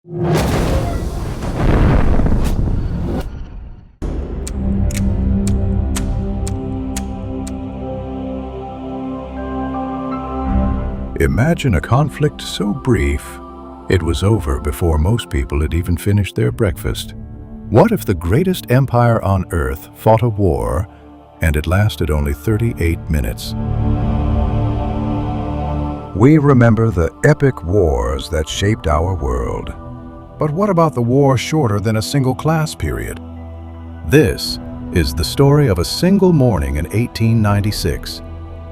Imagine a conflict so brief, it was over before most people had even finished their breakfast. What if the greatest empire on Earth fought a war and it lasted only 38 minutes? We remember the epic wars that shaped our world. But what about the war shorter than a single class period? This is the story of a single morning in 1896,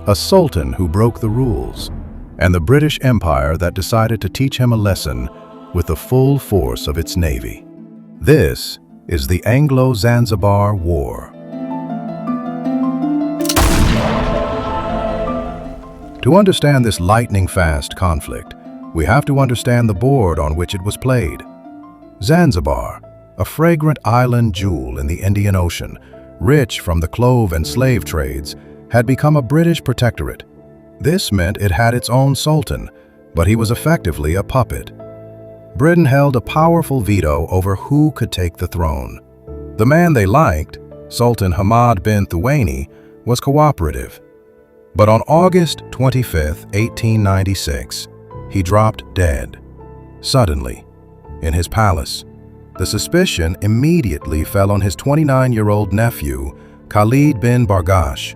a sultan who broke the rules, and the British Empire that decided to teach him a lesson with the full force of its navy. This is the Anglo-Zanzibar War. To understand this lightning-fast conflict, we have to understand the board on which it was played. Zanzibar, a fragrant island jewel in the Indian Ocean, rich from the clove and slave trades, had become a British protectorate. This meant it had its own sultan, but he was effectively a puppet. Britain held a powerful veto over who could take the throne. The man they liked, Sultan Hamad bin Thuwaini, was cooperative. But on August 25, 1896, he dropped dead, suddenly, in his palace. The suspicion immediately fell on his 29-year-old nephew, Khaled bin Bargash,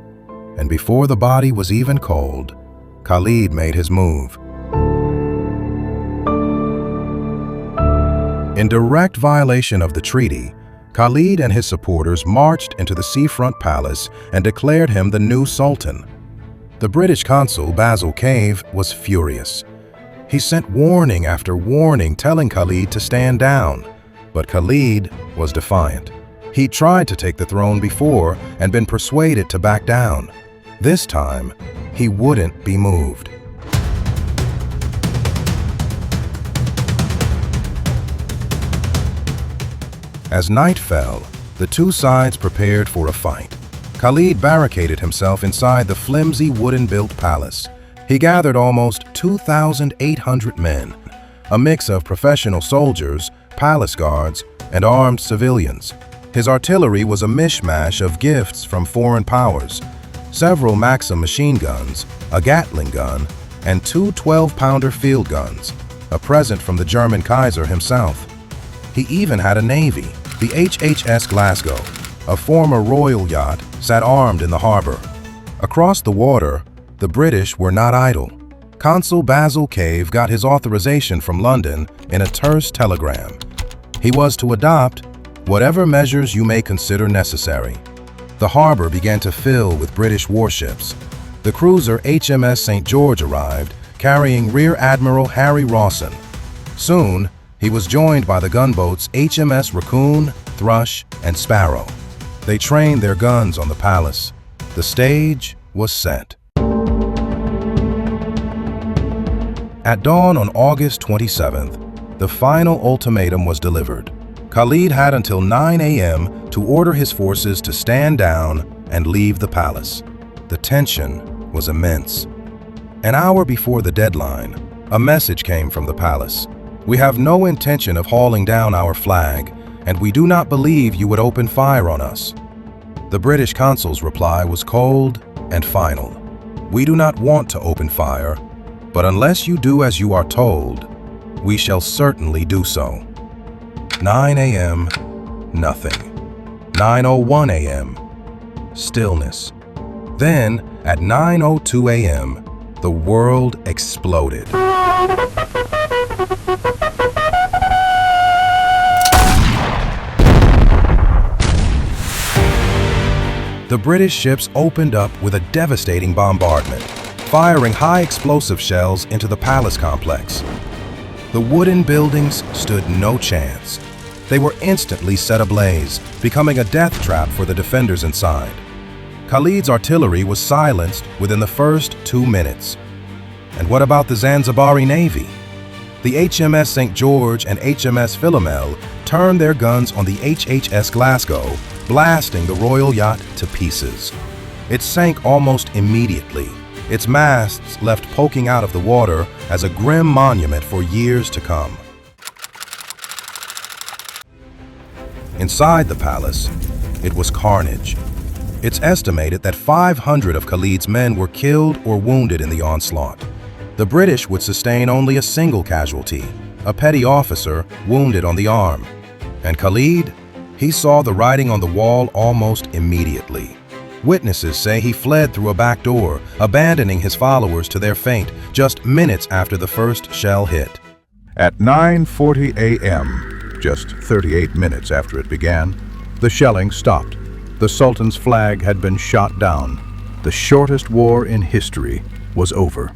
and before the body was even cold, Khaled made his move. In direct violation of the treaty, Khaled and his supporters marched into the seafront palace and declared him the new sultan. The British consul, Basil Cave, was furious. He sent warning after warning telling Khaled to stand down, but Khaled was defiant. He tried to take the throne before and been persuaded to back down. This time, he wouldn't be moved. As night fell, the two sides prepared for a fight. Khaled barricaded himself inside the flimsy wooden-built palace. He gathered almost 2,800 men, a mix of professional soldiers, palace guards, and armed civilians. His artillery was a mishmash of gifts from foreign powers: several Maxim machine guns, a Gatling gun, and two 12-pounder field guns, a present from the German Kaiser himself. He even had a navy. The HHS Glasgow, a former royal yacht, sat armed in the harbor. Across the water, the British were not idle. Consul Basil Cave got his authorization from London in a terse telegram. He was to adopt whatever measures you may consider necessary. The harbor began to fill with British warships. The cruiser HMS St. George arrived, carrying Rear Admiral Harry Rawson. Soon, he was joined by the gunboats HMS Raccoon, Thrush, and Sparrow. They trained their guns on the palace. The stage was set. At dawn on August 27th, the final ultimatum was delivered. Khaled had until 9 a.m. to order his forces to stand down and leave the palace. The tension was immense. An hour before the deadline, a message came from the palace. "We have no intention of hauling down our flag, and we do not believe you would open fire on us." The British consul's reply was cold and final. "We do not want to open fire, but unless you do as you are told, we shall certainly do so." 9 a.m., nothing. 9:01 a.m., stillness. Then, at 9:02 a.m., the world exploded. The British ships opened up with a devastating bombardment, firing high explosive shells into the palace complex. The wooden buildings stood no chance. They were instantly set ablaze, becoming a death trap for the defenders inside. Khaled's artillery was silenced within the first 2 minutes. And what about the Zanzibari Navy? The HMS St. George and HMS Philomel turned their guns on the HHS Glasgow, blasting the royal yacht to pieces. It sank almost immediately, its masts left poking out of the water as a grim monument for years to come. Inside the palace, it was carnage. It's estimated that 500 of Khalid's men were killed or wounded in the onslaught. The British would sustain only a single casualty, a petty officer wounded on the arm. And Khalid, he saw the writing on the wall almost immediately. Witnesses say he fled through a back door, abandoning his followers to their fate just minutes after the first shell hit. At 9:40 a.m., just 38 minutes after it began, the shelling stopped. The Sultan's flag had been shot down. The shortest war in history was over.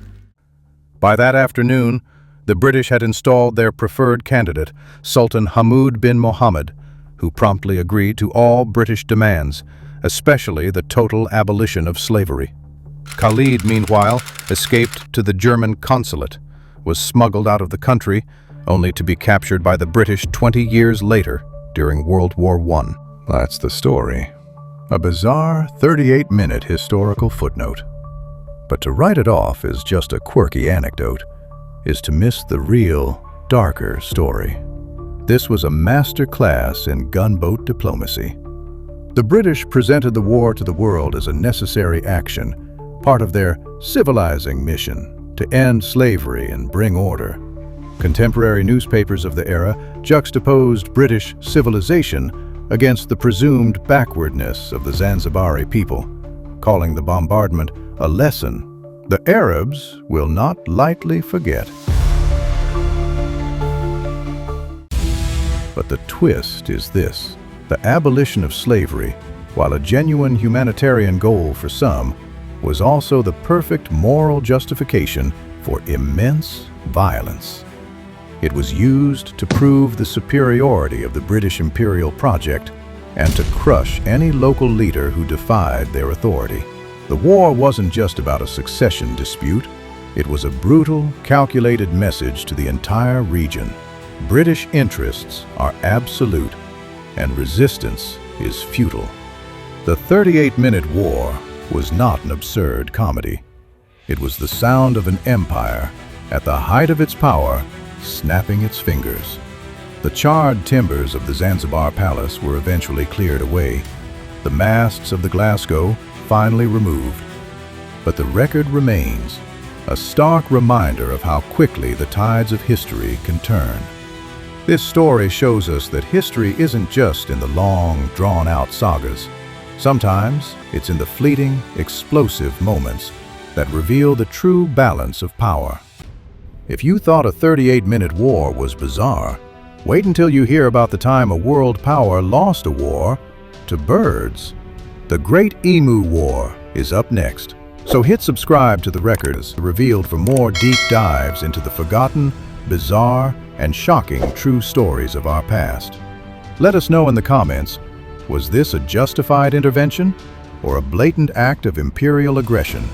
By that afternoon, the British had installed their preferred candidate, Sultan Hamud bin Mohammed, who promptly agreed to all British demands, especially the total abolition of slavery. Khalid, meanwhile, escaped to the German consulate, was smuggled out of the country, only to be captured by the British 20 years later during World War I. That's the story. A bizarre 38-minute historical footnote. But to write it off as just a quirky anecdote is to miss the real, darker story. This was a master class in gunboat diplomacy. The British presented the war to the world as a necessary action, part of their civilizing mission to end slavery and bring order. Contemporary newspapers of the era juxtaposed British civilization against the presumed backwardness of the Zanzibari people, calling the bombardment a lesson the Arabs will not lightly forget. But the twist is this: the abolition of slavery, while a genuine humanitarian goal for some, was also the perfect moral justification for immense violence. It was used to prove the superiority of the British imperial project and to crush any local leader who defied their authority. The war wasn't just about a succession dispute. It was a brutal, calculated message to the entire region. British interests are absolute, and resistance is futile. The 38-minute war was not an absurd comedy. It was the sound of an empire, at the height of its power, snapping its fingers. The charred timbers of the Zanzibar Palace were eventually cleared away, the masts of the Glasgow finally removed. But the record remains, a stark reminder of how quickly the tides of history can turn. This story shows us that history isn't just in the long, drawn-out sagas. Sometimes it's in the fleeting, explosive moments that reveal the true balance of power. If you thought a 38-minute war was bizarre, wait until you hear about the time a world power lost a war to birds. The Great Emu War is up next, so hit subscribe to The Records, revealed for more deep dives into the forgotten, bizarre, and shocking true stories of our past. Let us know in the comments, was this a justified intervention or a blatant act of imperial aggression?